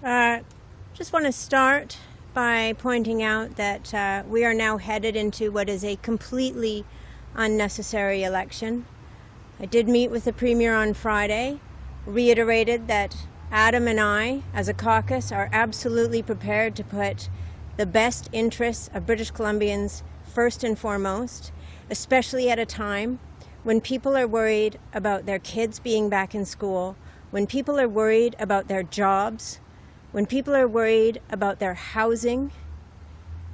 Just want to start by pointing out that we are now headed into what is a completely unnecessary election. I did meet with the Premier on Friday, reiterated that Adam and I, as a caucus, are absolutely prepared to put the best interests of British Columbians first and foremost, especially at a time when people are worried about their kids being back in school, when people are worried about their jobs, when people are worried about their housing.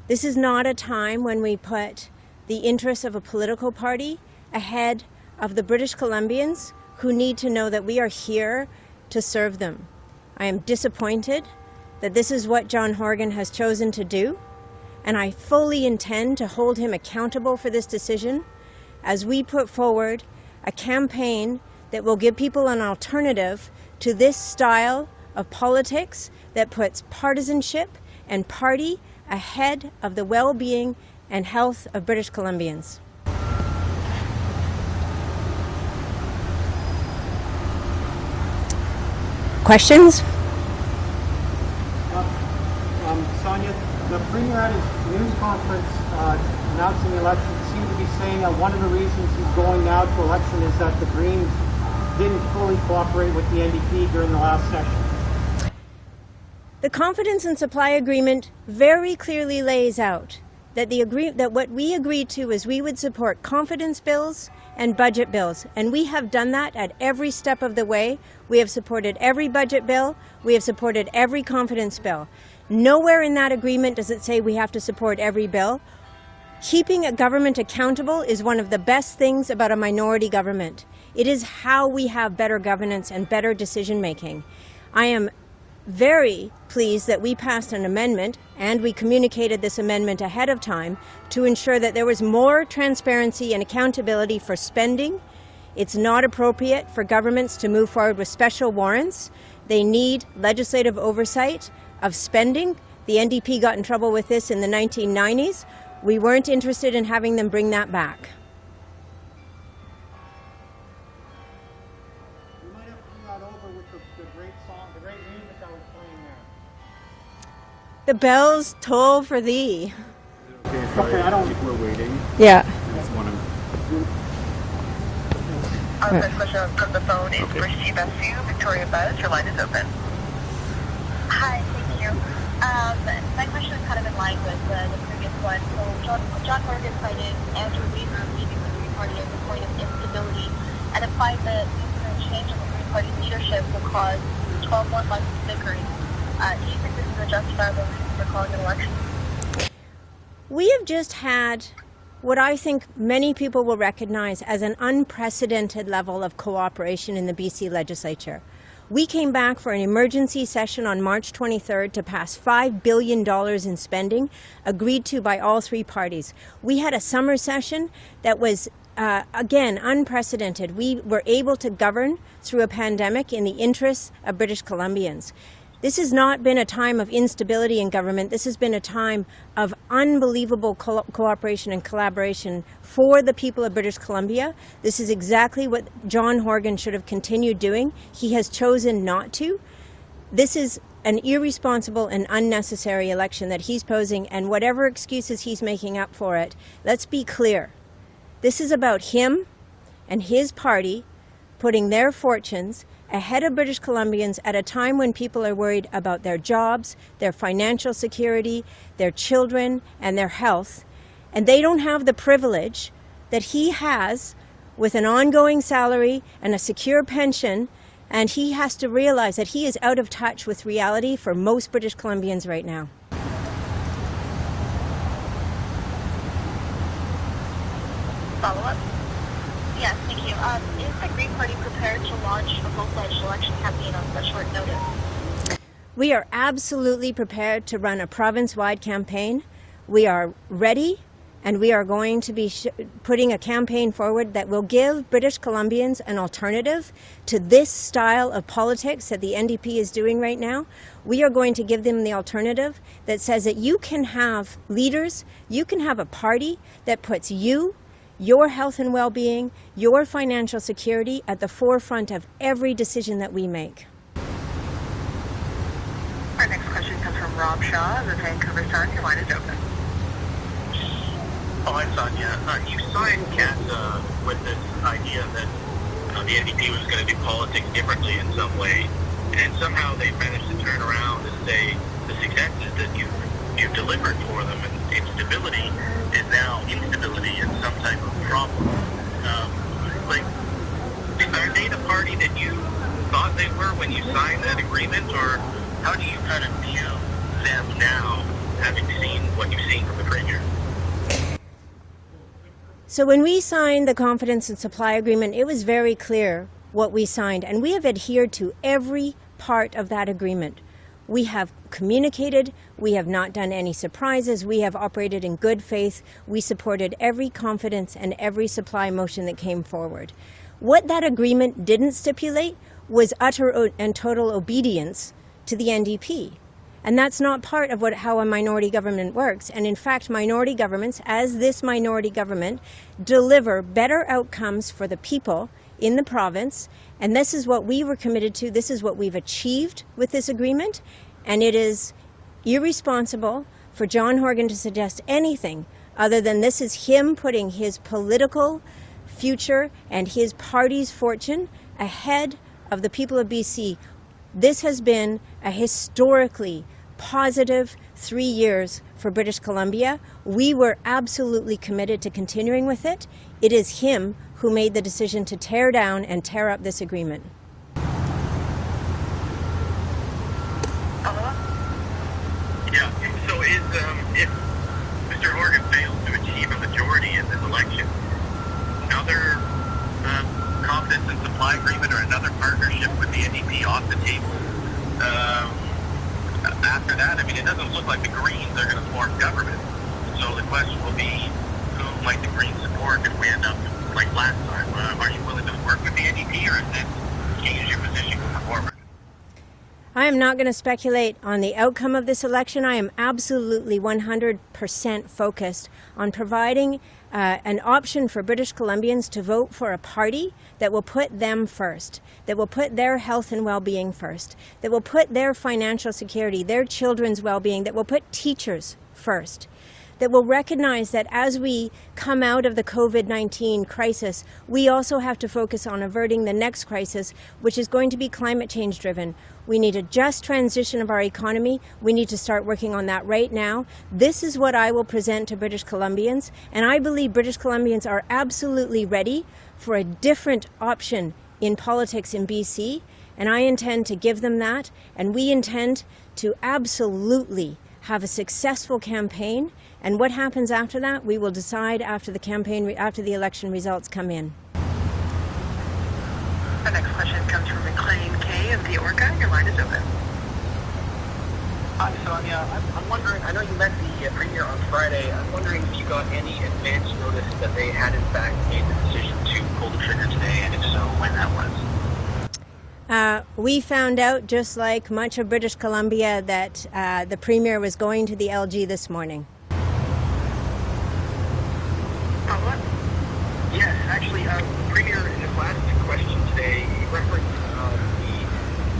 This is not a time when we put the interests of a political party ahead of the British Columbians who need to know that we are here to serve them. I am disappointed that this is what John Horgan has chosen to do, and I fully intend to hold him accountable for this decision as we put forward a campaign that will give people an alternative to this style of politics that puts partisanship and party ahead of the well-being and health of British Columbians. Questions? Sonia, the Premier at his news conference announcing the election seemed to be saying that one of the reasons he's going now to election is that the Greens didn't fully cooperate with the NDP during the last session. The confidence and supply agreement very clearly lays out that what we agreed to is we would support confidence bills and budget bills, and we have done that at every step of the way. We have supported every budget bill, we have supported every confidence bill. Nowhere in that agreement does it say we have to support every bill. Keeping a government accountable is one of the best things about a minority government. It is how we have better governance and better decision making. I am very pleased that we passed an amendment, and we communicated this amendment ahead of time to ensure that there was more transparency and accountability for spending. It's not appropriate for governments to move forward with special warrants. They need legislative oversight of spending. The NDP got in trouble with this in the 1990s. We weren't interested in having them bring that back. You might have to bring that over with the great song, the great music that was playing there. The bells toll for thee. Okay, sorry, I don't. we're waiting. Yeah. Just want to. Our first question from the phone is Christy Clark, Victoria Buzz. Your line is open. Hi, thank you. My question is kind of in line with the previous one. So John Horgan cited Andrew Wilkinson leaving the Green Party as a point of instability and implied that the change in the Green Party leadership will cause 12 more months of bickering. Do you think this is a justifiable reason for calling an election? We have just had what I think many people will recognize as an unprecedented level of cooperation in the BC legislature. We came back for an emergency session on March 23rd to pass $5 billion in spending, agreed to by all three parties. We had a summer session that was, again, unprecedented. We were able to govern through a pandemic in the interests of British Columbians. This has not been a time of instability in government. This has been a time of unbelievable cooperation and collaboration for the people of British Columbia. This is exactly what John Horgan should have continued doing. He has chosen not to. This is an irresponsible and unnecessary election that he's posing, and whatever excuses he's making up for it, let's be clear. This is about him and his party putting their fortunes ahead of British Columbians at a time when people are worried about their jobs, their financial security, their children, and their health. And they don't have the privilege that he has with an ongoing salary and a secure pension, and he has to realize that he is out of touch with reality for most British Columbians right now. Follow-up? Yes, thank you. Is the Green Party prepared to launch a full-fledged election campaign on such short notice? We are absolutely prepared to run a province-wide campaign. We are ready, and we are going to be putting a campaign forward that will give British Columbians an alternative to this style of politics that the NDP is doing right now. We are going to give them the alternative that says that you can have leaders, you can have a party that puts you, your health and well-being, your financial security at the forefront of every decision that we make. All from Rob Shaw of the Vancouver Sun. Your line is open. Oh, hi, Sonia. You signed CASA with this idea that the NDP was going to do politics differently in some way, and somehow they managed to turn around and say the successes that you've delivered for them and instability is now instability and some type of problem. Are they the party that you thought they were when you signed that agreement, or how do you kind of view them now, having seen what you've seen from the Premier? So when we signed the confidence and supply agreement, it was very clear what we signed, and we have adhered to every part of that agreement. We have communicated, we have not done any surprises, we have operated in good faith, we supported every confidence and every supply motion that came forward. What that agreement didn't stipulate was utter and total obedience to the NDP. And that's not part of how a minority government works. And in fact, minority governments, as this minority government, deliver better outcomes for the people in the province. And this is what we were committed to. This is what we've achieved with this agreement. And it is irresponsible for John Horgan to suggest anything other than this is him putting his political future and his party's fortune ahead of the people of BC. This has been a historically positive 3 years for British Columbia. We were absolutely committed to continuing with it. It is him who made the decision to tear down and tear up this agreement. Yeah, so if Mr. Horgan fails to achieve a majority in this election, another confidence and supply agreement or another partnership with the NDP off the table. After that, I mean, it doesn't look like the Greens are going to form government. So the question will be, who might the Greens support if we end up like last time? Are you willing to work with the NDP, or is it change your position going forward? I am not going to speculate on the outcome of this election. I am absolutely 100% focused on providing an option for British Columbians to vote for a party that will put them first, that will put their health and well-being first, that will put their financial security, their children's well-being, that will put teachers first, that will recognize that as we come out of the COVID-19 crisis, we also have to focus on averting the next crisis, which is going to be climate change driven. We need a just transition of our economy. We need to start working on that right now. This is what I will present to British Columbians, and I believe British Columbians are absolutely ready for a different option in politics in BC, and I intend to give them that, and we intend to absolutely have a successful campaign, and what happens after that, we will decide after the campaign, after the election results come in. The next question comes from McLean Kay of the Orca. Your line is open. Hi, Sonia. I'm wondering, I know you met the Premier on Friday. I'm wondering if you got any advance notice that they had in fact made the decision to pull the trigger today, and if so, when that was. We found out, just like much of British Columbia, that the Premier was going to the LG this morning. What? Yes, actually, the Premier in his last question today, he referenced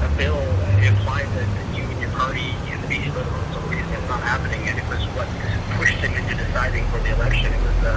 the bill implied that you and your party in the BC Liberals, so the reason it's not happening, and it was what pushed him into deciding for the election. It was the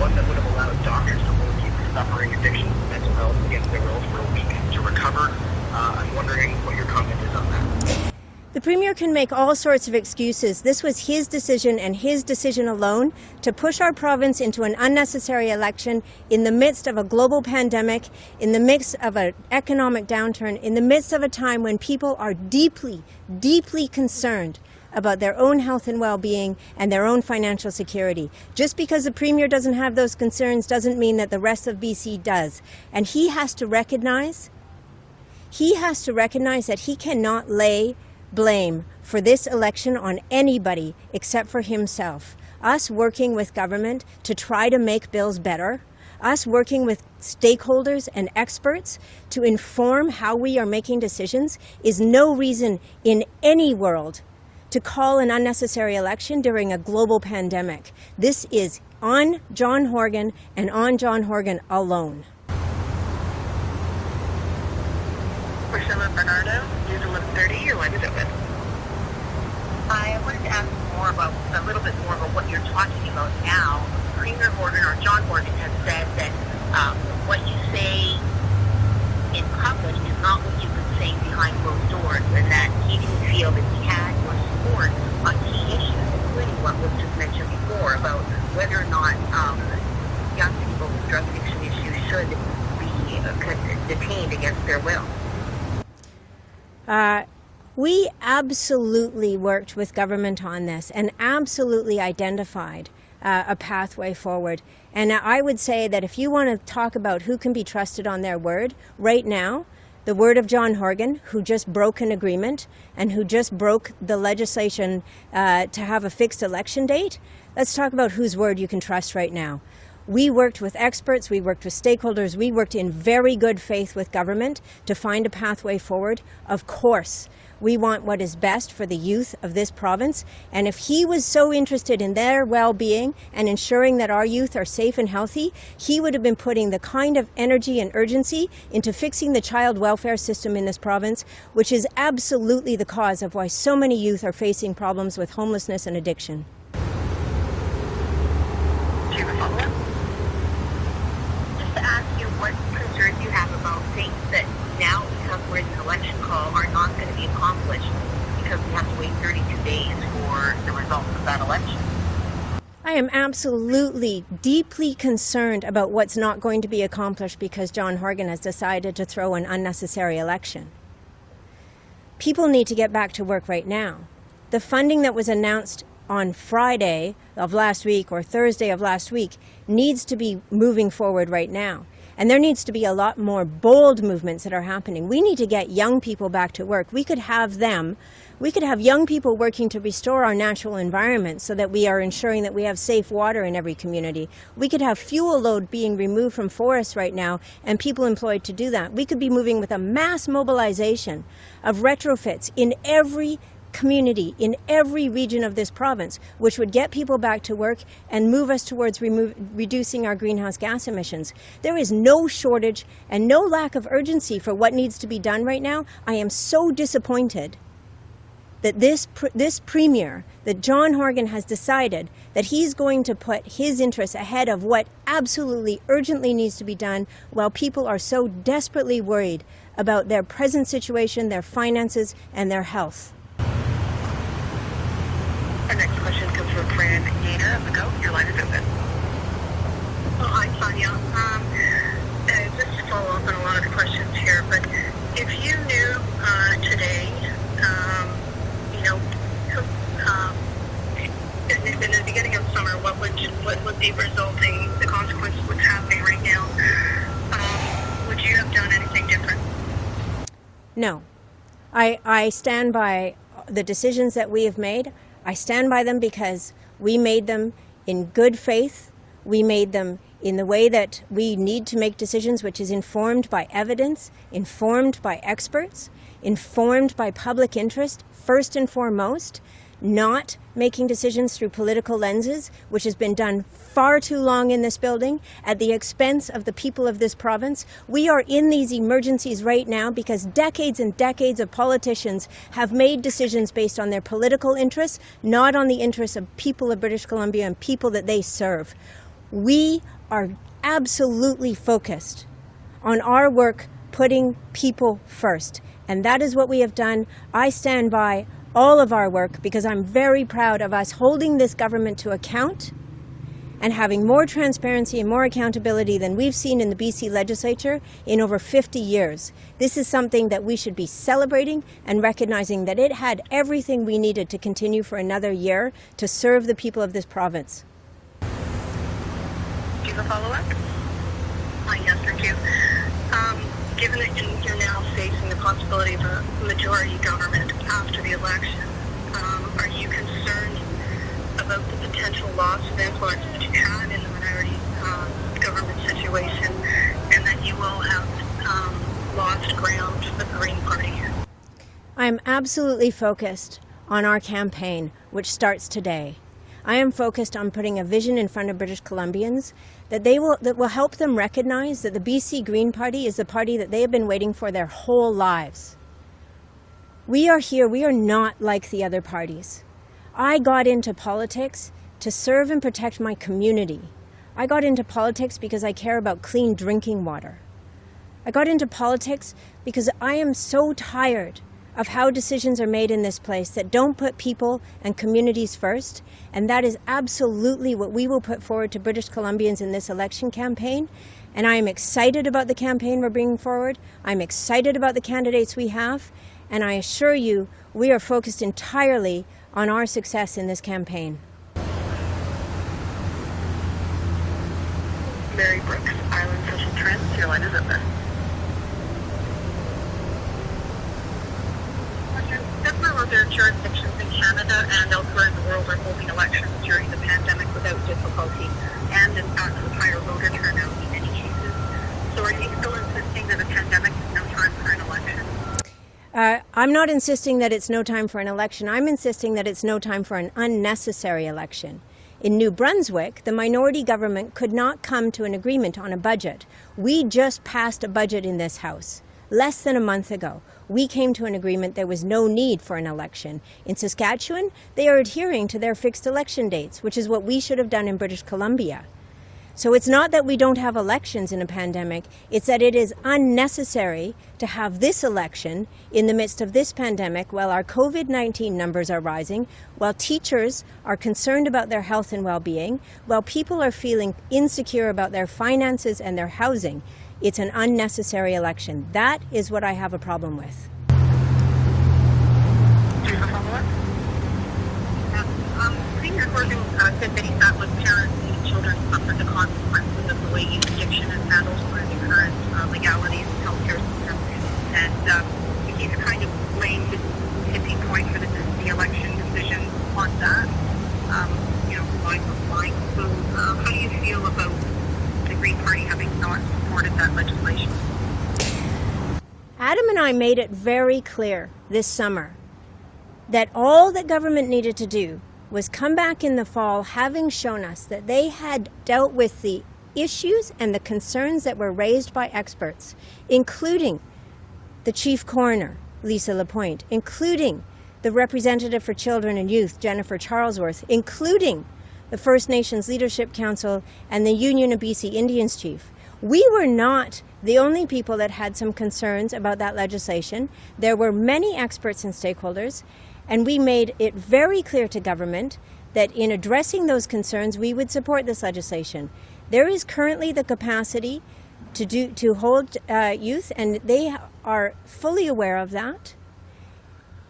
one that would have allowed doctors to hold people suffering addiction and mental health against their will for a week to recover. I'm wondering what your comment is on that. The Premier can make all sorts of excuses. This was his decision and his decision alone to push our province into an unnecessary election in the midst of a global pandemic, in the midst of an economic downturn, in the midst of a time when people are deeply, deeply concerned about their own health and well-being and their own financial security. Just because the Premier doesn't have those concerns doesn't mean that the rest of BC does. And he has to recognize that he cannot lay blame for this election on anybody except for himself. Us working with government to try to make bills better, us working with stakeholders and experts to inform how we are making decisions is no reason in any world to call an unnecessary election during a global pandemic. This is on John Horgan and on John Horgan alone. Priscilla Bernardo, News 1130, your line is open. absolutely worked with government on this and absolutely identified a pathway forward. And I would say that if you want to talk about who can be trusted on their word, right now, the word of John Horgan, who just broke an agreement and who just broke the legislation to have a fixed election date, let's talk about whose word you can trust right now. We worked with experts, we worked with stakeholders, we worked in very good faith with government to find a pathway forward. Of course, we want what is best for the youth of this province. And if he was so interested in their well-being and ensuring that our youth are safe and healthy, he would have been putting the kind of energy and urgency into fixing the child welfare system in this province, which is absolutely the cause of why so many youth are facing problems with homelessness and addiction. Do you have a follow-up? Just to ask you what concerns you have about things that now, because we're in an election call, are not going to be accomplished because we have to wait 32 days for the results of that election. I am absolutely deeply concerned about what's not going to be accomplished because John Horgan has decided to throw an unnecessary election. People need to get back to work right now. The funding that was announced on Friday of last week or Thursday of last week needs to be moving forward right now. And there needs to be a lot more bold movements that are happening. We need to get young people back to work. We could have young people working to restore our natural environment so that we are ensuring that we have safe water in every community. We could have fuel load being removed from forests right now and people employed to do that. We could be moving with a mass mobilization of retrofits in every community in every region of this province, which would get people back to work and move us towards reducing our greenhouse gas emissions. There is no shortage and no lack of urgency for what needs to be done right now. I am so disappointed that this Premier, that John Horgan has decided that he's going to put his interests ahead of what absolutely urgently needs to be done while people are so desperately worried about their present situation, their finances, and their health. Our next question comes from Fran Yater of the Go. Your line is open. Oh, hi, Sonia. Just to follow up on a lot of the questions here, but if you knew today, in the beginning of summer, what would be resulting, the consequence of what's happening right now, would you have done anything different? No. I stand by the decisions that we have made. I stand by them because we made them in good faith. We made them in the way that we need to make decisions, which is informed by evidence, informed by experts, informed by public interest, first and foremost, not making decisions through political lenses, which has been done far too long in this building at the expense of the people of this province. We are in these emergencies right now because decades and decades of politicians have made decisions based on their political interests, not on the interests of people of British Columbia and people that they serve. We are absolutely focused on our work putting people first, and that is what we have done. I stand by all of our work because I'm very proud of us holding this government to account and having more transparency and more accountability than we've seen in the BC legislature in over 50 years. This is something that we should be celebrating and recognizing that it had everything we needed to continue for another year to serve the people of this province. Do you have a follow-up? Yes, thank you. Given that you're now facing the possibility of a majority government after the election, are you concerned about the potential loss of influence that you had in the minority government situation, and that you will have lost ground for the Green Party? I'm absolutely focused on our campaign, which starts today. I am focused on putting a vision in front of British Columbians that will help them recognize that the BC Green Party is the party that they have been waiting for their whole lives. We are here, we are not like the other parties. I got into politics to serve and protect my community. I got into politics because I care about clean drinking water. I got into politics because I am so tired of how decisions are made in this place that don't put people and communities first, and that is absolutely what we will put forward to British Columbians in this election campaign. And I am excited about the campaign we're bringing forward. I'm excited about the candidates we have, And I assure you, we are focused entirely on our success in this campaign. Mary Brooks, Island Social Trends, your line is open. Several other jurisdictions in Canada and elsewhere in the world are holding elections during the pandemic without difficulty and, in fact, with higher voter turnout in many cases. So are you still insisting that a pandemic is no time for an election? I'm not insisting that it's no time for an election. I'm insisting that it's no time for an unnecessary election. In New Brunswick, the minority government could not come to an agreement on a budget. We just passed a budget in this House less than a month ago. We came to an agreement there was no need for an election. In Saskatchewan, they are adhering to their fixed election dates, which is what we should have done in British Columbia. So it's not that we don't have elections in a pandemic, it's that it is unnecessary to have this election in the midst of this pandemic while our COVID-19 numbers are rising, while teachers are concerned about their health and well-being, while people are feeling insecure about their finances and their housing. It's an unnecessary election. That is what I have a problem with. Premier Horgan said that he thought with parents and children suffered the consequences of the way youth addiction is handled through the current legalities and healthcare system. And he's kind of laying the tipping point for the election decision on that, relying on flying. So how do you feel about the Green Party having not supported that legislation? Adam and I made it very clear this summer that all that government needed to do was come back in the fall having shown us that they had dealt with the issues and the concerns that were raised by experts, including the chief coroner, Lisa Lapointe, including the representative for children and youth, Jennifer Charlesworth, including the First Nations Leadership Council and the Union of BC Indians chief. We were not the only people that had some concerns about that legislation. There were many experts and stakeholders, and we made it very clear to government that in addressing those concerns, we would support this legislation. There is currently the capacity to hold youth, and they are fully aware of that.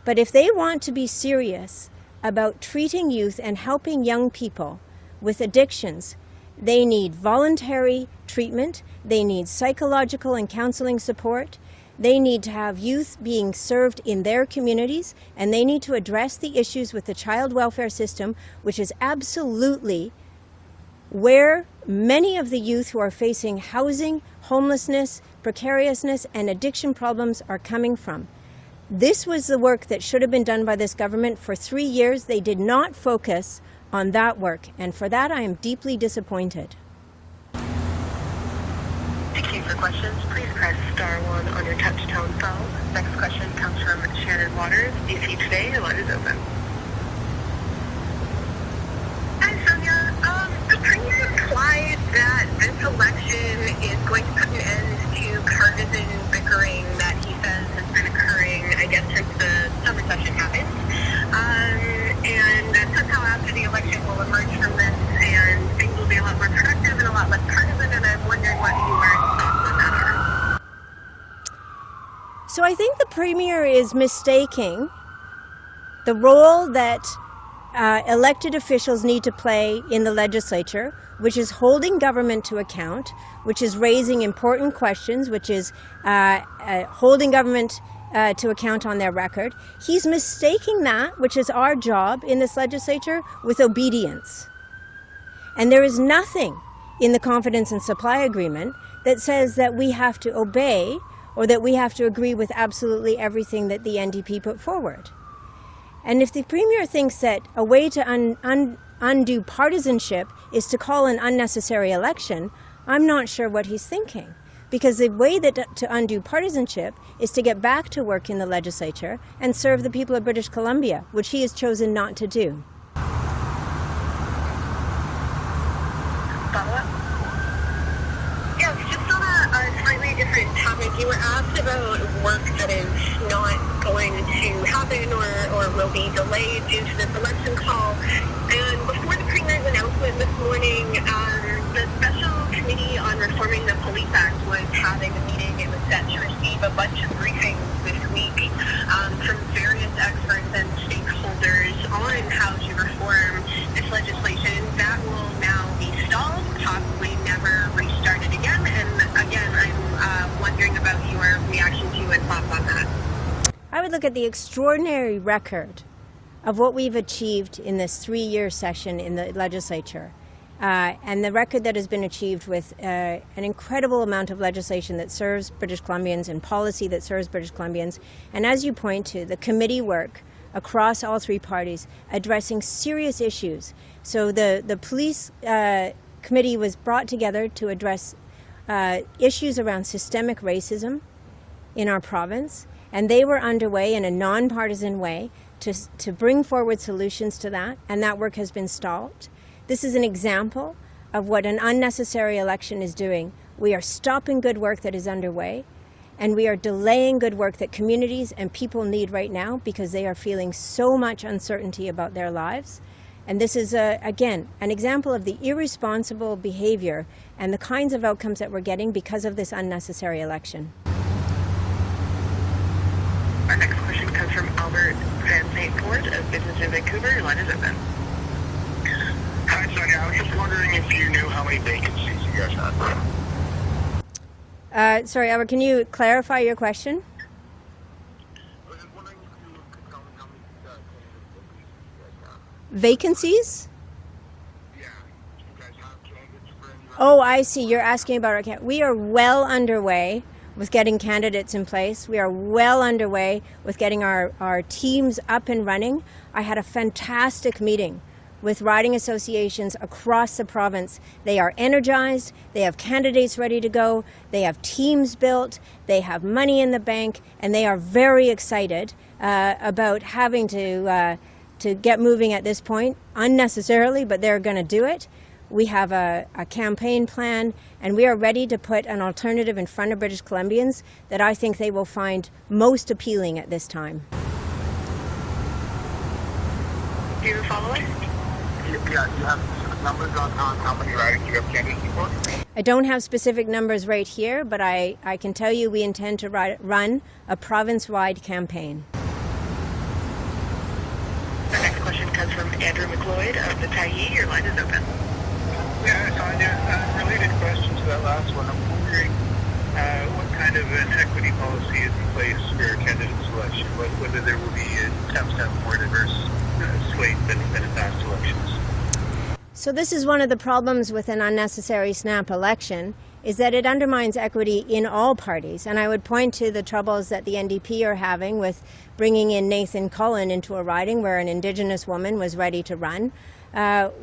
But if they want to be serious about treating youth and helping young people with addictions, they need voluntary treatment, they need psychological and counseling support, they need to have youth being served in their communities, and they need to address the issues with the child welfare system, which is absolutely where many of the youth who are facing housing, homelessness, precariousness, and addiction problems are coming from. This was the work that should have been done by this government for 3 years. They did not focus on that work, and for that I am deeply disappointed. Thank you for questions. Please press *1 on your touch-tone phone. Next question comes from Shannon Waters, DC Today. Your line is open. Hi, Sonia. The Premier implied that this election is going to put an end to partisan bickering that he says has been occurring, I guess, since the summer session happened. And that somehow after the election we'll emerge from this and things will be a lot more productive and a lot less partisan, and I'm wondering what your thoughts on that are. So I think the Premier is mistaking the role that elected officials need to play in the legislature, which is holding government to account, which is raising important questions, which is holding government to account on their record. He's mistaking that, which is our job in this legislature, with obedience. And there is nothing in the Confidence and Supply Agreement that says that we have to obey or that we have to agree with absolutely everything that the NDP put forward. And if the Premier thinks that a way to undo partisanship is to call an unnecessary election, I'm not sure what he's thinking. Because the way to undo partisanship is to get back to work in the legislature and serve the people of British Columbia, which he has chosen not to do. Follow-up? Yes, just on a slightly different topic. You were asked about work that is not going to happen or will be delayed due to this election call. And before the Premier's announcement this morning, the special Committee on Reforming the Police Act was having a meeting. It was set to receive a bunch of briefings this week from various experts and stakeholders on how to reform this legislation. That will now be stalled, possibly never restarted again. And again, I'm wondering about your reaction to and thoughts on that. I would look at the extraordinary record of what we've achieved in this 3-year session in the legislature. And the record that has been achieved with an incredible amount of legislation that serves British Columbians and policy that serves British Columbians. And as you point to, the committee work across all 3 parties addressing serious issues. So the police committee was brought together to address issues around systemic racism in our province. And they were underway in a nonpartisan way to bring forward solutions to that. And that work has been stalled. This is an example of what an unnecessary election is doing. We are stopping good work that is underway, and we are delaying good work that communities and people need right now because they are feeling so much uncertainty about their lives. And this is, again, an example of the irresponsible behavior and the kinds of outcomes that we're getting because of this unnecessary election. Our next question comes from Albert Van St. Ford of Business in Vancouver. Your line is open. Hi, Sonia. I was just wondering if you knew how many vacancies you guys had. Sorry, Albert, can you clarify your question? I was just wondering if you could tell me how many vacancies you guys have. Vacancies? Yeah. Do you guys have candidates for any? Oh, I see. You're asking about our candidate. We are well underway with getting candidates in place. We are well underway with getting our teams up and running. I had a fantastic meeting with riding associations across the province. They are energized, they have candidates ready to go, they have teams built, they have money in the bank, and they are very excited about having to get moving at this point, unnecessarily, but they're going to do it. We have a campaign plan, and we are ready to put an alternative in front of British Columbians that I think they will find most appealing at this time. Do you have a follow-up? Yeah, do you have specific numbers on how many ridings you have candidates for? I don't have specific numbers right here, but I can tell you we intend to run a province-wide campaign. The next question comes from Andrew McLeod of the Tyee. Your line is open. Yeah, Sonia, related question to that last one. I'm wondering what kind of an equity policy is in place for candidate selection, whether there will be attempts to have more diverse slate than in past elections. So this is one of the problems with an unnecessary snap election, is that it undermines equity in all parties. And I would point to the troubles that the NDP are having with bringing in Nathan Cullen into a riding where an Indigenous woman was ready to run.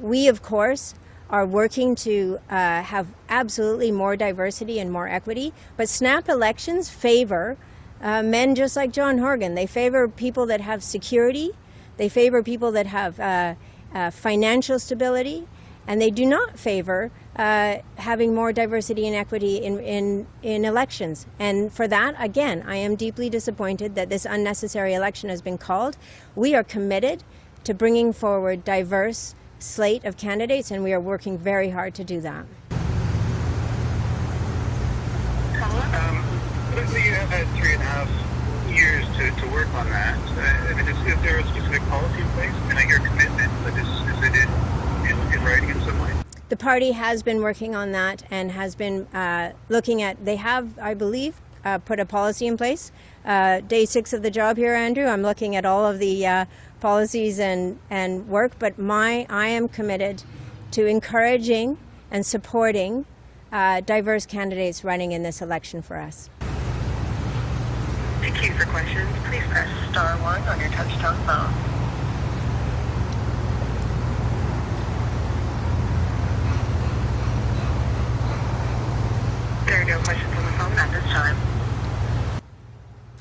We, of course, are working to have absolutely more diversity and more equity, but snap elections favor men just like John Horgan. They favor people that have security, they favor people that have financial stability, and they do not favor having more diversity and equity in elections. And for that, again, I am deeply disappointed that this unnecessary election has been called. We are committed to bringing forward diverse slate of candidates, and we are working very hard to do that. You have had 3.5 years to work on that. I mean, is there a specific policy in place? I mean, I hear commitment, but is it in writing in some way? The party has been working on that and has been looking at, they have, I believe, put a policy in place. Day 6 of the job here, Andrew, I'm looking at all of the policies and work, but I am committed to encouraging and supporting diverse candidates running in this election for us. To queue for questions, please press star 1 on your touch-tone phone. There are no questions on the phone at this time.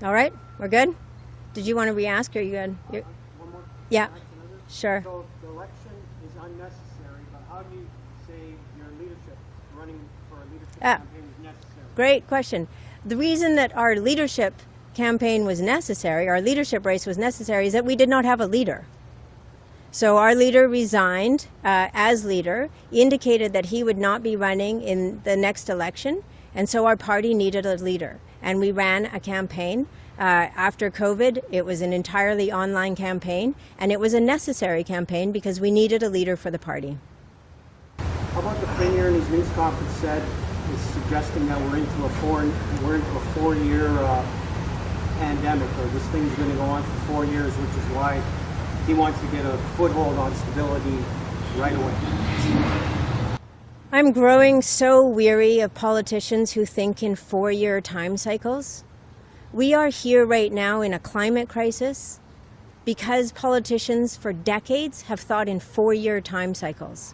All right, we're good? Did you want to re-ask, or are you good? One more. Yeah, Can I ask another? sure. So the election is unnecessary, but how do you say your leadership, running for a leadership campaign is necessary? Great question. The reason that our leadership campaign was necessary, our leadership race was necessary, is that we did not have a leader. So our leader resigned as leader, indicated that he would not be running in the next election, and so our party needed a leader. And we ran a campaign. After COVID, it was an entirely online campaign, and it was a necessary campaign because we needed a leader for the party. How about the Premier in his news conference said, is suggesting that we're into a four-year pandemic, or this thing's going to go on for 4 years, which is why he wants to get a foothold on stability right away. I'm growing so weary of politicians who think in 4-year time cycles. We are here right now in a climate crisis because politicians for decades have thought in 4-year time cycles.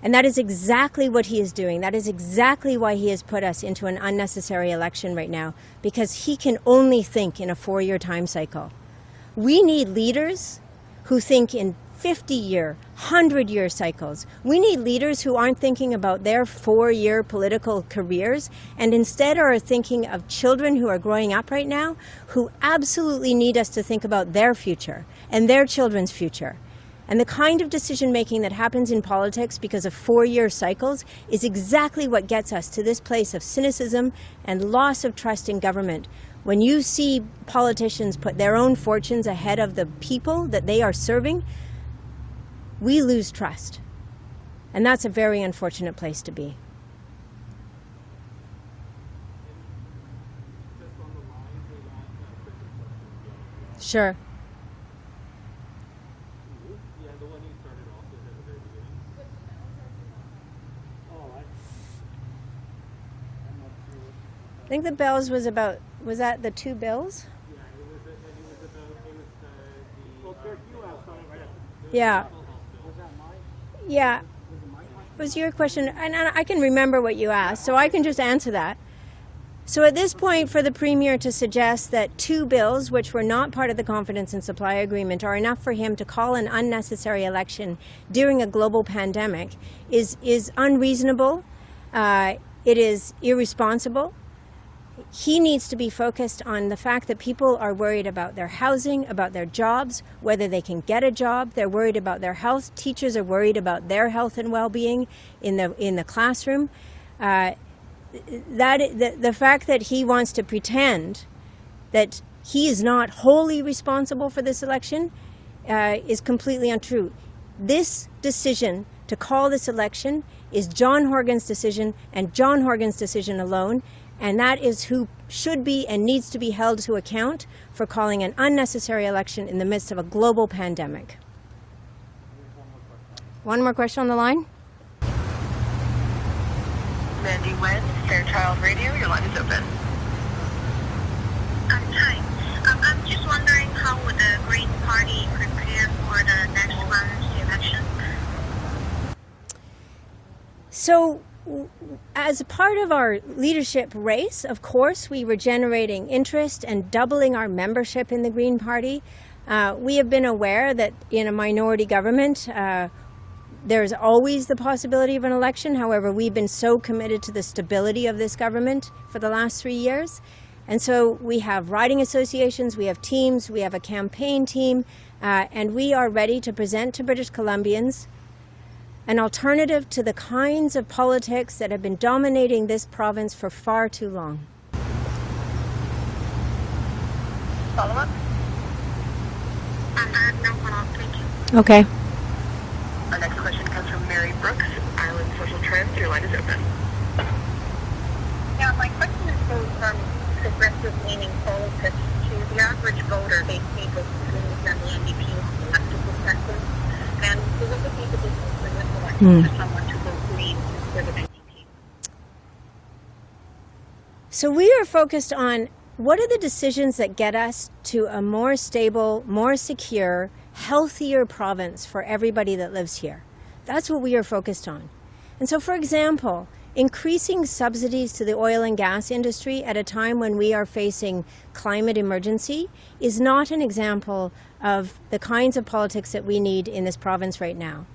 And that is exactly what he is doing. That is exactly why he has put us into an unnecessary election right now, because he can only think in a 4-year time cycle. We need leaders who think in 50-year, 100-year cycles. We need leaders who aren't thinking about their 4-year political careers and instead are thinking of children who are growing up right now who absolutely need us to think about their future and their children's future. And the kind of decision-making that happens in politics because of 4-year cycles is exactly what gets us to this place of cynicism and loss of trust in government. When you see politicians put their own fortunes ahead of the people that they are serving, we lose trust. And that's a very unfortunate place to be. Sure. I think the bells was about, was that the 2 bills? Yeah. Yeah. It was your question, and I can remember what you asked, so I can just answer that. So at this point, for the Premier to suggest that 2 bills, which were not part of the confidence and supply agreement, are enough for him to call an unnecessary election during a global pandemic is unreasonable. It is irresponsible. He needs to be focused on the fact that people are worried about their housing, about their jobs, whether they can get a job. They're worried about their health. Teachers are worried about their health and well-being in the classroom. The fact that he wants to pretend that he is not wholly responsible for this election is completely untrue. This decision to call this election is John Horgan's decision and John Horgan's decision alone. And that is who should be and needs to be held to account for calling an unnecessary election in the midst of a global pandemic. One more question on the line? Mandy Wen, Fairchild Radio, your line is open. Hi. I'm just wondering, how would the Green Party prepare for the next month's election? So, as part of our leadership race, of course, we were generating interest and doubling our membership in the Green Party. We have been aware that in a minority government, there's always the possibility of an election. However, we've been so committed to the stability of this government for the last 3 years. And so we have riding associations, we have teams, we have a campaign team, and we are ready to present to British Columbians an alternative to the kinds of politics that have been dominating this province for far too long. Follow-up? No follow-up, thank you. Okay. Our next question comes from Mary Brooks, Island Social Trends. Your line is open. Yeah, my question is goes from progressive-leaning politics to the average voter. They see the Greens and the NDP elected perspective. And so what would be the difference in this election for someone to vote Green instead of NDP? So we are focused on what are the decisions that get us to a more stable, more secure, healthier province for everybody that lives here. That's what we are focused on. And so, for example, increasing subsidies to the oil and gas industry at a time when we are facing climate emergency is not an example of the kinds of politics that we need in this province right now.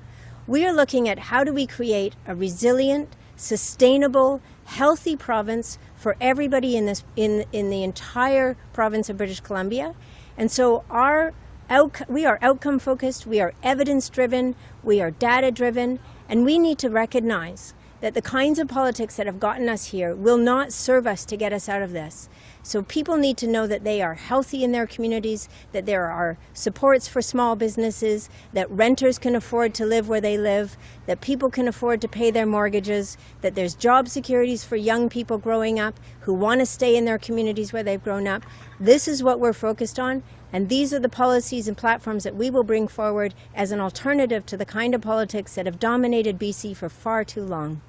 We are looking at how do we create a resilient, sustainable, healthy province for everybody in the entire province of British Columbia. And so our outcome focused, we are evidence driven, we are data driven, and we need to recognize that the kinds of politics that have gotten us here will not serve us to get us out of this. So people need to know that they are healthy in their communities, that there are supports for small businesses, that renters can afford to live where they live, that people can afford to pay their mortgages, that there's job securities for young people growing up who want to stay in their communities where they've grown up. This is what we're focused on, and these are the policies and platforms that we will bring forward as an alternative to the kind of politics that have dominated BC for far too long.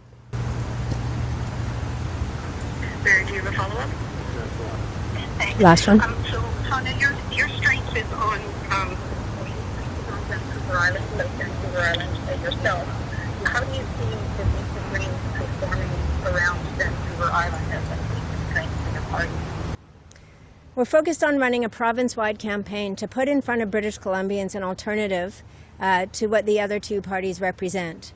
Barry, do you have a follow-up? Thanks. Last one. So, Sonia, your strength is on Vancouver Island, South Vancouver Island yourself. How do you see the BC Greens performing around Vancouver Island as a key strength in the party? We're focused on running a province-wide campaign to put in front of British Columbians an alternative to what the other two parties represent.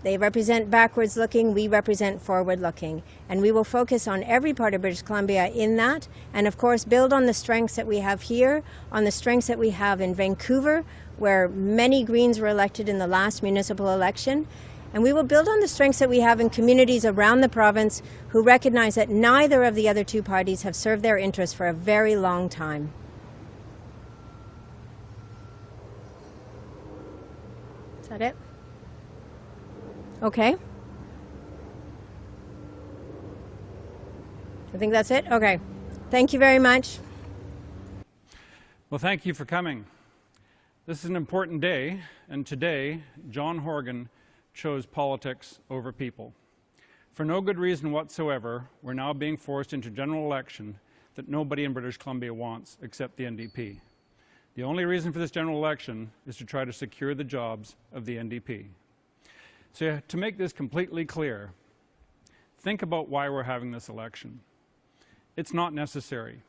They represent backwards looking, we represent forward looking. And we will focus on every part of British Columbia in that, and of course build on the strengths that we have here, on the strengths that we have in Vancouver, where many Greens were elected in the last municipal election. And we will build on the strengths that we have in communities around the province who recognize that neither of the other two parties have served their interests for a very long time. Is that it? Okay. I think that's it? Okay. Thank you very much. Well, thank you for coming. This is an important day, and today, John Horgan chose politics over people. For no good reason whatsoever, we're now being forced into a general election that nobody in British Columbia wants except the NDP. The only reason for this general election is to try to secure the jobs of the NDP. So to make this completely clear, think about why we're having this election. It's not necessary.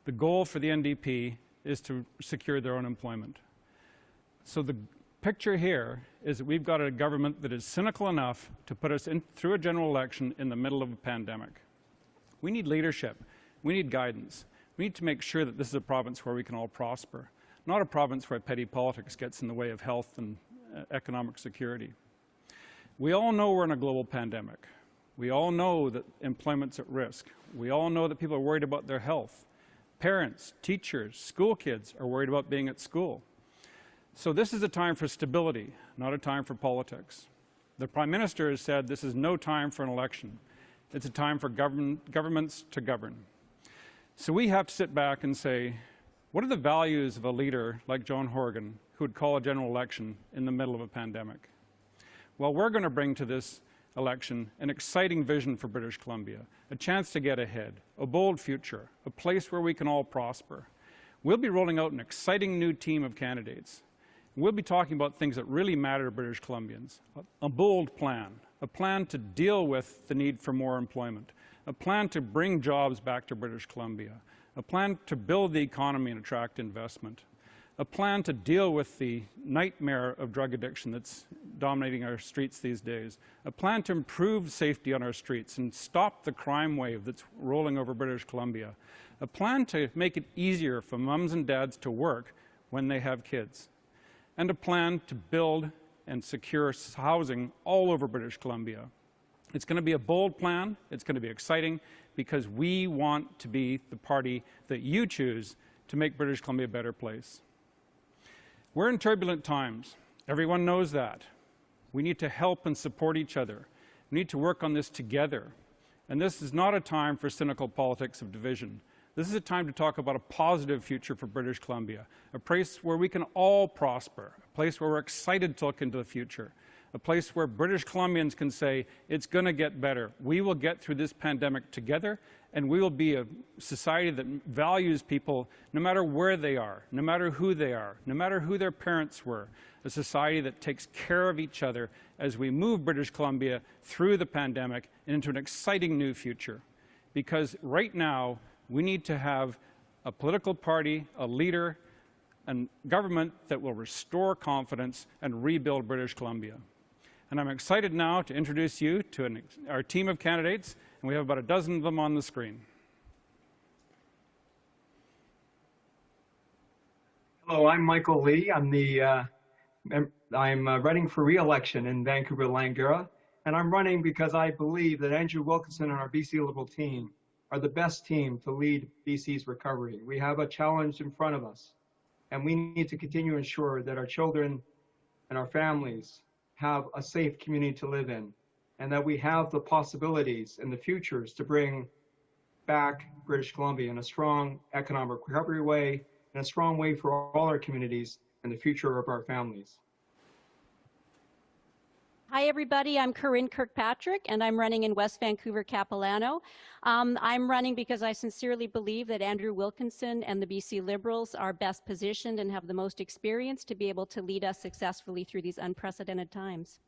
The goal for the NDP is to secure their own employment. So the picture here is that we've got a government that is cynical enough to put us through a general election in the middle of a pandemic. We need leadership. We need guidance. We need to make sure that this is a province where we can all prosper, not a province where petty politics gets in the way of health and economic security. We all know we're in a global pandemic. We all know that employment's at risk. We all know that people are worried about their health. Parents, teachers, school kids are worried about being at school. So this is a time for stability, not a time for politics. The Prime Minister has said this is no time for an election. It's a time for governments to govern. So we have to sit back and say, what are the values of a leader like John Horgan who would call a general election in the middle of a pandemic? Well, we're going to bring to this election an exciting vision for British Columbia, a chance to get ahead, a bold future, a place where we can all prosper. We'll be rolling out an exciting new team of candidates. We'll be talking about things that really matter to British Columbians, a bold plan, a plan to deal with the need for more employment, a plan to bring jobs back to British Columbia, a plan to build the economy and attract investment, a plan to deal with the nightmare of drug addiction that's dominating our streets these days, a plan to improve safety on our streets and stop the crime wave that's rolling over British Columbia, a plan to make it easier for mums and dads to work when they have kids, and a plan to build and secure housing all over British Columbia. It's going to be a bold plan. It's going to be exciting because we want to be the party that you choose to make British Columbia a better place. We're in turbulent times. Everyone knows that. We need to help and support each other. We need to work on this together. And this is not a time for cynical politics of division. This is a time to talk about a positive future for British Columbia, a place where we can all prosper, a place where we're excited to look into the future, a place where British Columbians can say, it's going to get better. We will get through this pandemic together, and we will be a society that values people no matter where they are, no matter who they are, no matter who their parents were, a society that takes care of each other as we move British Columbia through the pandemic and into an exciting new future. Because right now, we need to have a political party, a leader, and government that will restore confidence and rebuild British Columbia. And I'm excited now to introduce you to our team of candidates, and we have about a dozen of them on the screen. Hello, I'm Michael Lee. I'm running for re-election in Vancouver Langara, and I'm running because I believe that Andrew Wilkinson and our BC Liberal team are the best team to lead BC's recovery. We have a challenge in front of us, and we need to continue to ensure that our children and our families have a safe community to live in, and that we have the possibilities and the futures to bring back British Columbia in a strong economic recovery way, and a strong way for all our communities and the future of our families. Hi, everybody. I'm Corinne Kirkpatrick, and I'm running in West Vancouver, Capilano. I'm running because I sincerely believe that Andrew Wilkinson and the BC Liberals are best positioned and have the most experience to be able to lead us successfully through these unprecedented times.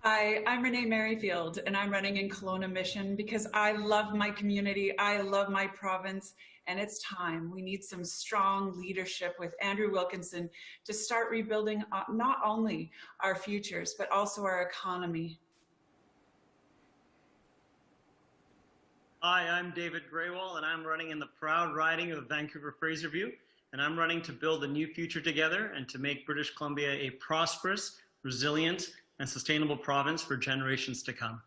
Hi, I'm Renee Merrifield, and I'm running in Kelowna Mission because I love my community, I love my province, and it's time. We need some strong leadership with Andrew Wilkinson to start rebuilding not only our futures, but also our economy. Hi, I'm David Greywall, and I'm running in the proud riding of Vancouver-Fraserview, and I'm running to build a new future together and to make British Columbia a prosperous, resilient, and sustainable province for generations to come.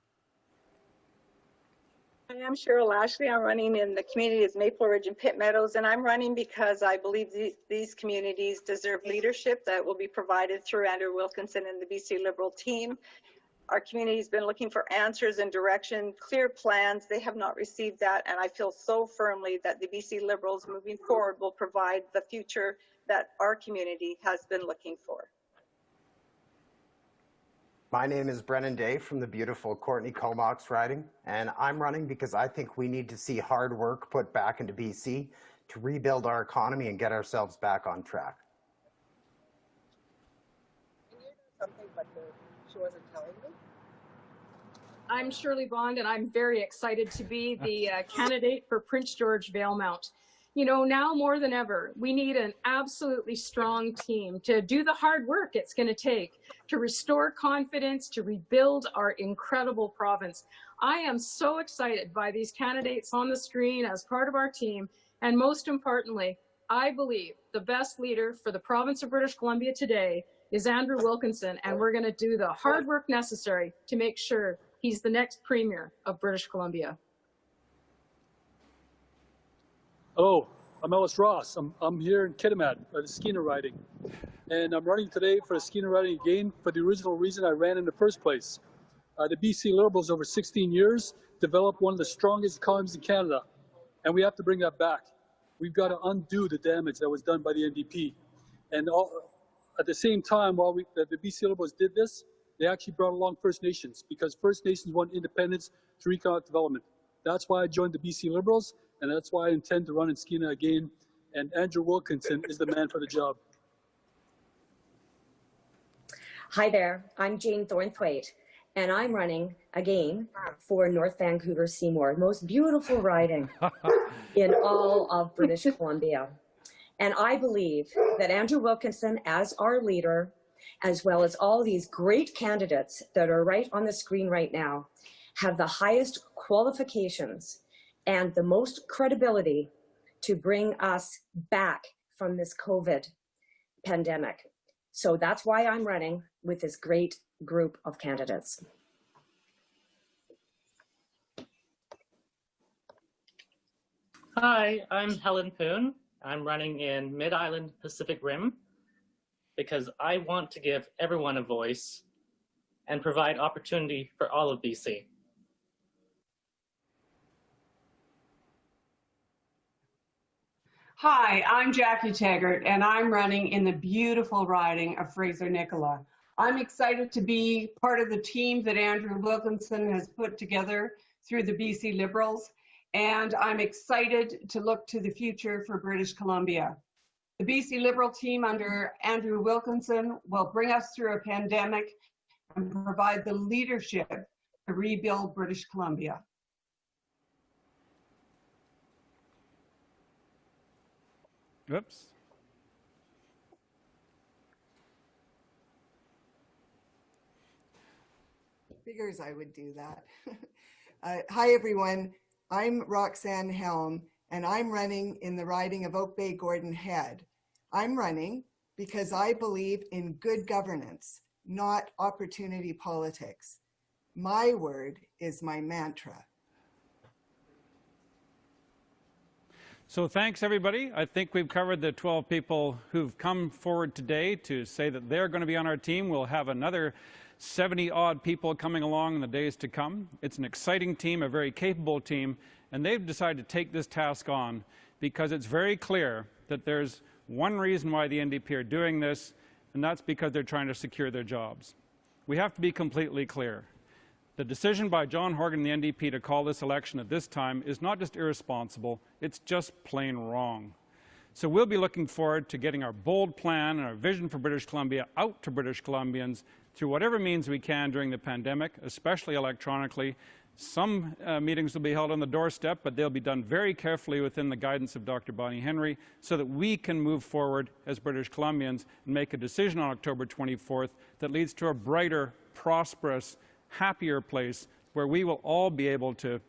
I'm Cheryl Ashley. I'm running in the communities Maple Ridge and Pitt Meadows, and I'm running because I believe these communities deserve leadership that will be provided through Andrew Wilkinson and the BC Liberal team. Our community's been looking for answers and direction, clear plans. They have not received that, and I feel so firmly that the BC Liberals moving forward will provide the future that our community has been looking for. My name is Brennan Day from the beautiful Courtney Comox riding, and I'm running because I think we need to see hard work put back into BC to rebuild our economy and get ourselves back on track. Something, but she wasn't telling me. I'm Shirley Bond, and I'm very excited to be the candidate for Prince George Valemount. You know, now more than ever, we need an absolutely strong team to do the hard work it's going to take to restore confidence, to rebuild our incredible province. I am so excited by these candidates on the screen as part of our team. And most importantly, I believe the best leader for the province of British Columbia today is Andrew Wilkinson, and we're going to do the hard work necessary to make sure he's the next Premier of British Columbia. Hello, I'm Ellis Ross. I'm here in Kitimat at the Skeena riding. And I'm running today for the Skeena riding again for the original reason I ran in the first place. The BC Liberals over 16 years developed one of the strongest economies in Canada, and we have to bring that back. We've got to undo the damage that was done by the NDP. And at the same time, while the BC Liberals did this, they actually brought along First Nations, because First Nations want independence through economic development. That's why I joined the BC Liberals, and that's why I intend to run in Skeena again. And Andrew Wilkinson is the man for the job. Hi there, I'm Jane Thornthwaite, and I'm running again for North Vancouver Seymour, most beautiful riding in all of British Columbia. And I believe that Andrew Wilkinson, as our leader, as well as all these great candidates that are right on the screen right now, have the highest qualifications and the most credibility to bring us back from this COVID pandemic. So that's why I'm running with this great group of candidates. Hi, I'm Helen Poon. I'm running in Mid-Island Pacific Rim because I want to give everyone a voice and provide opportunity for all of BC. Hi, I'm Jackie Taggart, and I'm running in the beautiful riding of Fraser-Nicola. I'm excited to be part of the team that Andrew Wilkinson has put together through the BC Liberals, and I'm excited to look to the future for British Columbia. The BC Liberal team under Andrew Wilkinson will bring us through a pandemic and provide the leadership to rebuild British Columbia. Oops. Figures I would do that. Hi, everyone. I'm Roxanne Helm, and I'm running in the riding of Oak Bay Gordon Head. I'm running because I believe in good governance, not opportunity politics. My word is my mantra. So thanks, everybody. I think we've covered the 12 people who've come forward today to say that they're going to be on our team. We'll have another 70-odd people coming along in the days to come. It's an exciting team, a very capable team, and they've decided to take this task on because it's very clear that there's one reason why the NDP are doing this, and that's because they're trying to secure their jobs. We have to be completely clear. The decision by John Horgan and the NDP to call this election at this time is not just irresponsible, it's just plain wrong. So we'll be looking forward to getting our bold plan and our vision for British Columbia out to British Columbians through whatever means we can during the pandemic, especially electronically. Some meetings will be held on the doorstep, but they'll be done very carefully within the guidance of Dr. Bonnie Henry so that we can move forward as British Columbians and make a decision on October 24th that leads to a brighter, prosperous, happier place where we will all be able to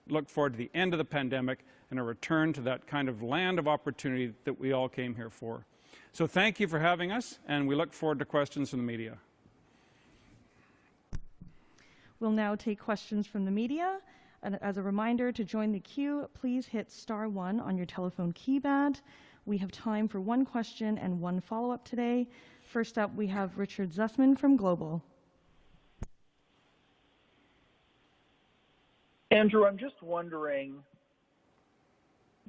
look forward to the end of the pandemic and a return to that kind of land of opportunity that we all came here for. So thank you for having us, and we look forward to questions from the media. We'll now take questions from the media. And as a reminder, to join the queue, please hit *1 on your telephone keypad. We have time for one question and one follow-up today. First up, we have Richard Zussman from Global. Andrew, I'm just wondering,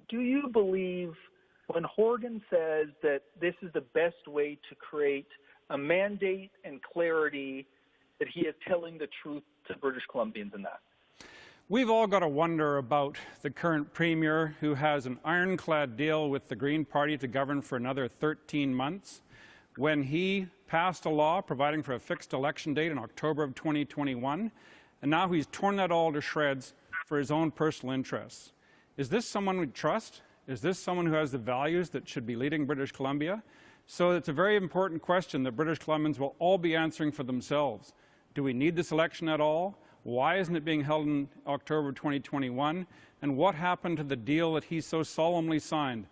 do you believe when Horgan says that this is the best way to create a mandate and clarity that he is telling the truth to British Columbians in that? We've all got to wonder about the current Premier who has an ironclad deal with the Green Party to govern for another 13 months. When he passed a law providing for a fixed election date in October of 2021, and now he's torn that all to shreds for his own personal interests. Is this someone we trust? Is this someone who has the values that should be leading British Columbia? So it's a very important question that British Columbians will all be answering for themselves. Do we need this election at all? Why isn't it being held in October 2021? And what happened to the deal that he so solemnly signed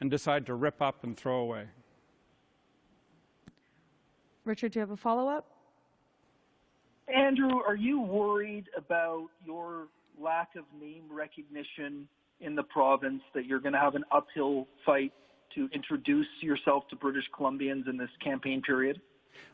and decided to rip up and throw away? Richard, do you have a follow-up? Andrew, are you worried about your lack of name recognition in the province, that you're going to have an uphill fight to introduce yourself to British Columbians in this campaign period?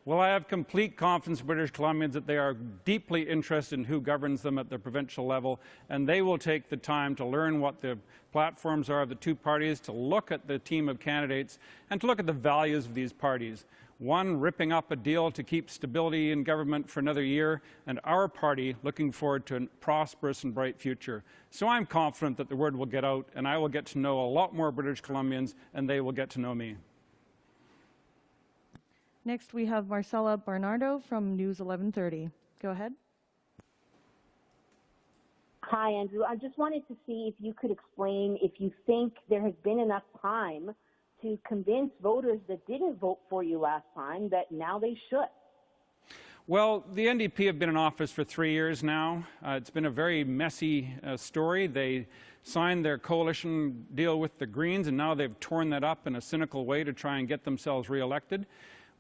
Well, I have complete confidence in British Columbians that they are deeply interested in who governs them at the provincial level, and they will take the time to learn what the platforms are of the two parties, to look at the team of candidates, and to look at the values of these parties. One ripping up a deal to keep stability in government for another year, and our party looking forward to a prosperous and bright future. So I'm confident that the word will get out, and I will get to know a lot more British Columbians, and they will get to know me. Next, we have Marcella Bernardo from News 1130. Go ahead. Hi, Andrew. I just wanted to see if you could explain if you think there has been enough time to convince voters that didn't vote for you last time that now they should. Well, the NDP have been in office for 3 years now. It's been a very messy story. They signed their coalition deal with the Greens, and now they've torn that up in a cynical way to try and get themselves re-elected.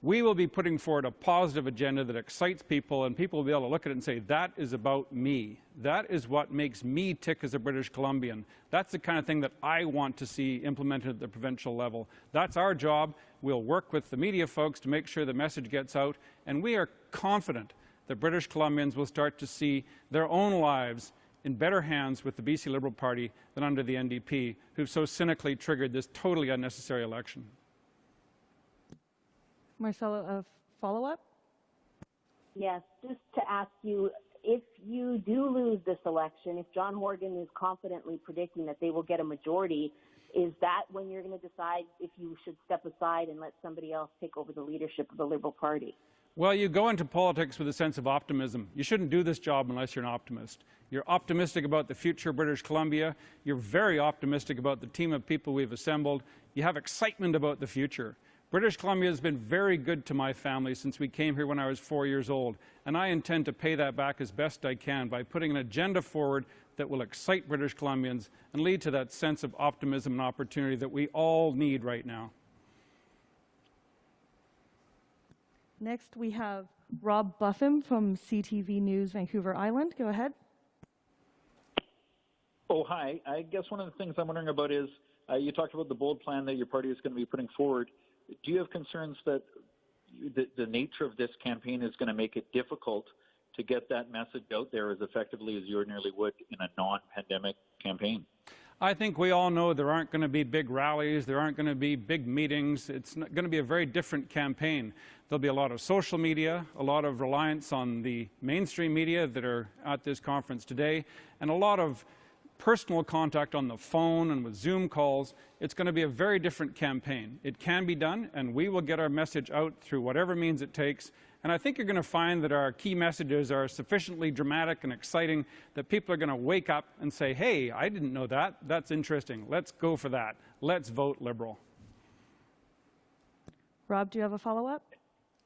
We will be putting forward a positive agenda that excites people, and people will be able to look at it and say, that is about me. That is what makes me tick as a British Columbian. That's the kind of thing that I want to see implemented at the provincial level. That's our job. We'll work with the media folks to make sure the message gets out, and we are confident that British Columbians will start to see their own lives in better hands with the BC Liberal Party than under the NDP, who've so cynically triggered this totally unnecessary election. Marcella, a follow-up? Yes, just to ask you, if you do lose this election, if John Horgan is confidently predicting that they will get a majority, is that when you're going to decide if you should step aside and let somebody else take over the leadership of the Liberal Party? Well, you go into politics with a sense of optimism. You shouldn't do this job unless you're an optimist. You're optimistic about the future of British Columbia. You're very optimistic about the team of people we've assembled. You have excitement about the future. British Columbia has been very good to my family since we came here when I was 4 years old, and I intend to pay that back as best I can by putting an agenda forward that will excite British Columbians and lead to that sense of optimism and opportunity that we all need right now. Next, we have Rob Buffum from CTV News, Vancouver Island. Go ahead. Oh, hi. I guess one of the things I'm wondering about is you talked about the bold plan that your party is going to be putting forward. Do you have concerns that the nature of this campaign is going to make it difficult to get that message out there as effectively as you ordinarily would in a non-pandemic campaign? I think we all know there aren't going to be big rallies, there aren't going to be big meetings. It's going to be a very different campaign. There'll be a lot of social media, a lot of reliance on the mainstream media that are at this conference today, and a lot of personal contact on the phone and with Zoom calls. It's going to be a very different campaign. It can be done, and we will get our message out through whatever means it takes. And I think you're going to find that our key messages are sufficiently dramatic and exciting that people are going to wake up and say, hey, I didn't know that. That's interesting. Let's go for that. Let's vote Liberal. Rob, do you have a follow-up?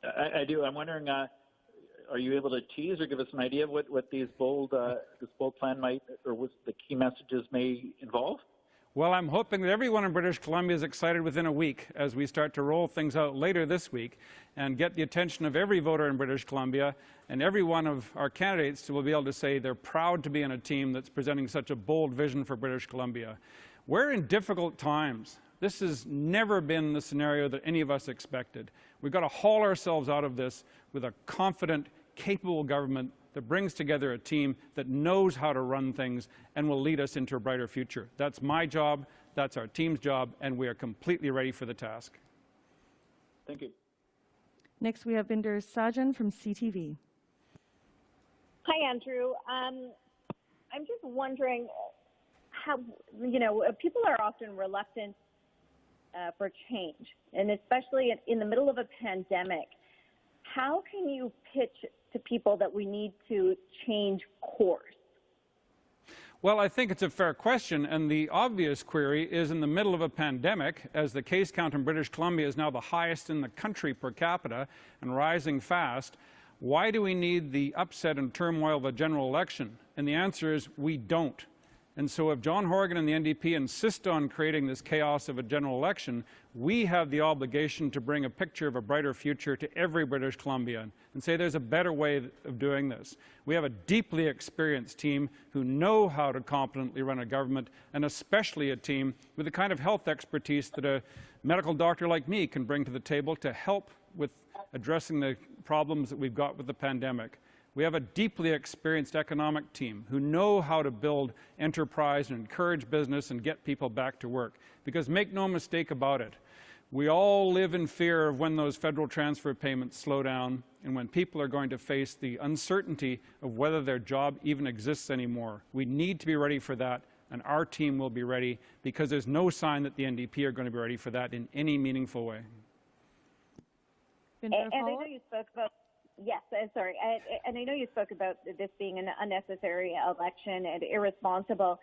I do. I'm wondering, are you able to tease or give us an idea of what this bold plan might, or what the key messages may involve? Well, I'm hoping that everyone in British Columbia is excited within a week as we start to roll things out later this week and get the attention of every voter in British Columbia, and every one of our candidates will be able to say they're proud to be in a team that's presenting such a bold vision for British Columbia. We're in difficult times. This has never been the scenario that any of us expected. We've got to haul ourselves out of this with a confident, capable government that brings together a team that knows how to run things and will lead us into a brighter future. That's my job, that's our team's job, and we are completely ready for the task. Thank you. Next, we have Vinder Sajan from CTV. Hi, Andrew. I'm just wondering how, people are often reluctant for change, and especially in the middle of a pandemic. How can you pitch to people that we need to change course? Well, I think it's a fair question, and the obvious query is, in the middle of a pandemic, as the case count in British Columbia is now the highest in the country per capita and rising fast, why do we need the upset and turmoil of a general election? And the answer is we don't. And so if John Horgan and the NDP insist on creating this chaos of a general election, we have the obligation to bring a picture of a brighter future to every British Columbian and say there's a better way of doing this. We have a deeply experienced team who know how to competently run a government, and especially a team with the kind of health expertise that a medical doctor like me can bring to the table to help with addressing the problems that we've got with the pandemic. We have a deeply experienced economic team who know how to build enterprise and encourage business and get people back to work. Because make no mistake about it, we all live in fear of when those federal transfer payments slow down and when people are going to face the uncertainty of whether their job even exists anymore. We need to be ready for that, and our team will be ready, because there's no sign that the NDP are going to be ready for that in any meaningful way. And I know you spoke about Yes, sorry. And I know you spoke about this being an unnecessary election and irresponsible.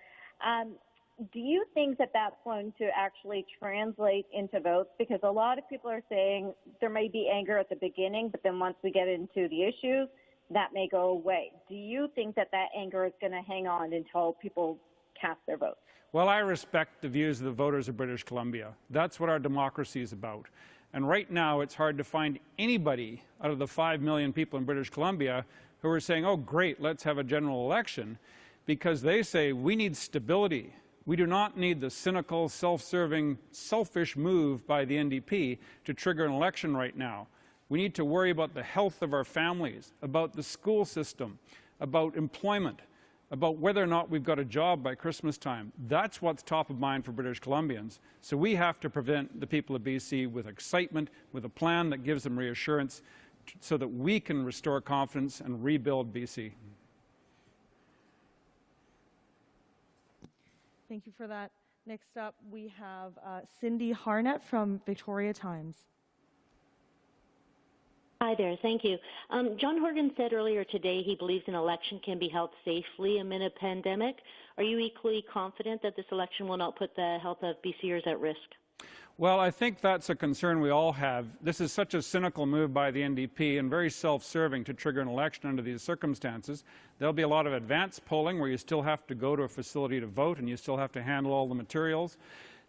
Do you think that that's going to actually translate into votes? Because a lot of people are saying there may be anger at the beginning, but then once we get into the issues, that may go away. Do you think that that anger is going to hang on until people cast their votes? Well, I respect the views of the voters of British Columbia. That's what our democracy is about. And right now, it's hard to find anybody out of the 5 million people in British Columbia who are saying, oh, great, let's have a general election, because they say we need stability. We do not need the cynical, self-serving, selfish move by the NDP to trigger an election right now. We need to worry about the health of our families, about the school system, about employment, about whether or not we've got a job by Christmas time. That's what's top of mind for British Columbians. So we have to present the people of BC with excitement, with a plan that gives them reassurance, so that we can restore confidence and rebuild BC. Thank you for that. Next up, we have Cindy Harnett from Victoria Times. Hi there, thank you. John Horgan said earlier today he believes an election can be held safely amid a pandemic. Are you equally confident that this election will not put the health of BCers at risk? Well, I think that's a concern we all have. This is such a cynical move by the NDP and very self-serving to trigger an election under these circumstances. There'll be a lot of advanced polling where you still have to go to a facility to vote and you still have to handle all the materials.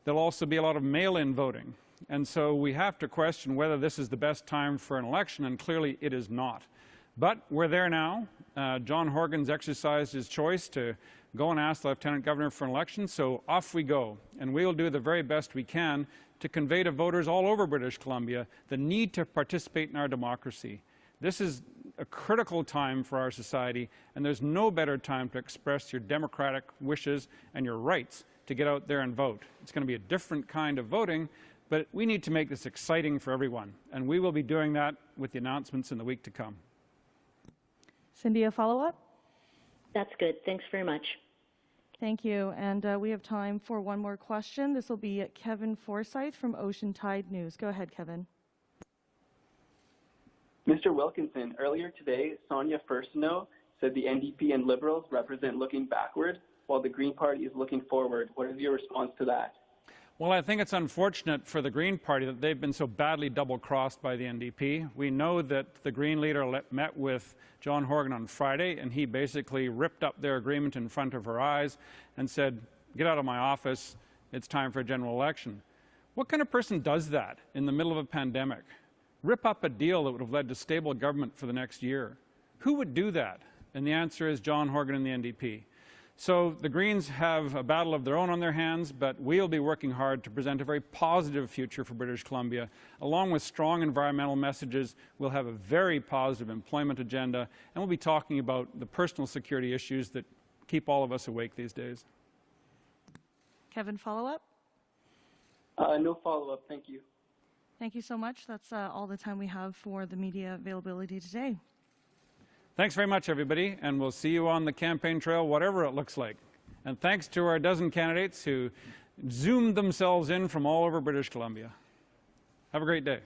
There'll also be a lot of mail-in voting. And so we have to question whether this is the best time for an election, and clearly it is not. But we're there now. John Horgan's exercised his choice to go and ask the Lieutenant Governor for an election, so off we go. And we will do the very best we can to convey to voters all over British Columbia the need to participate in our democracy. This is a critical time for our society, and there's no better time to express your democratic wishes and your rights to get out there and vote. It's going to be a different kind of voting, but we need to make this exciting for everyone, and we will be doing that with the announcements in the week to come. Cindy, a follow-up? That's good. Thanks very much. Thank you. And we have time for one more question. This will be Kevin Forsyth from Ocean Tide News. Go ahead, Kevin. Mr. Wilkinson, earlier today, Sonia Furstenau said the NDP and Liberals represent looking backward, while the Green Party is looking forward. What is your response to that? Well, I think it's unfortunate for the Green Party that they've been so badly double-crossed by the NDP. We know that the Green leader met with John Horgan on Friday, and he basically ripped up their agreement in front of her eyes and said, "Get out of my office, it's time for a general election." What kind of person does that in the middle of a pandemic? Rip up a deal that would have led to stable government for the next year? Who would do that? And the answer is John Horgan and the NDP. So the Greens have a battle of their own on their hands, but we'll be working hard to present a very positive future for British Columbia. Along with strong environmental messages, we'll have a very positive employment agenda, and we'll be talking about the personal security issues that keep all of us awake these days. Kevin, follow-up? No follow-up. Thank you. Thank you so much. That's all the time we have for the media availability today. Thanks very much, everybody, and we'll see you on the campaign trail, whatever it looks like. And thanks to our dozen candidates who zoomed themselves in from all over British Columbia. Have a great day.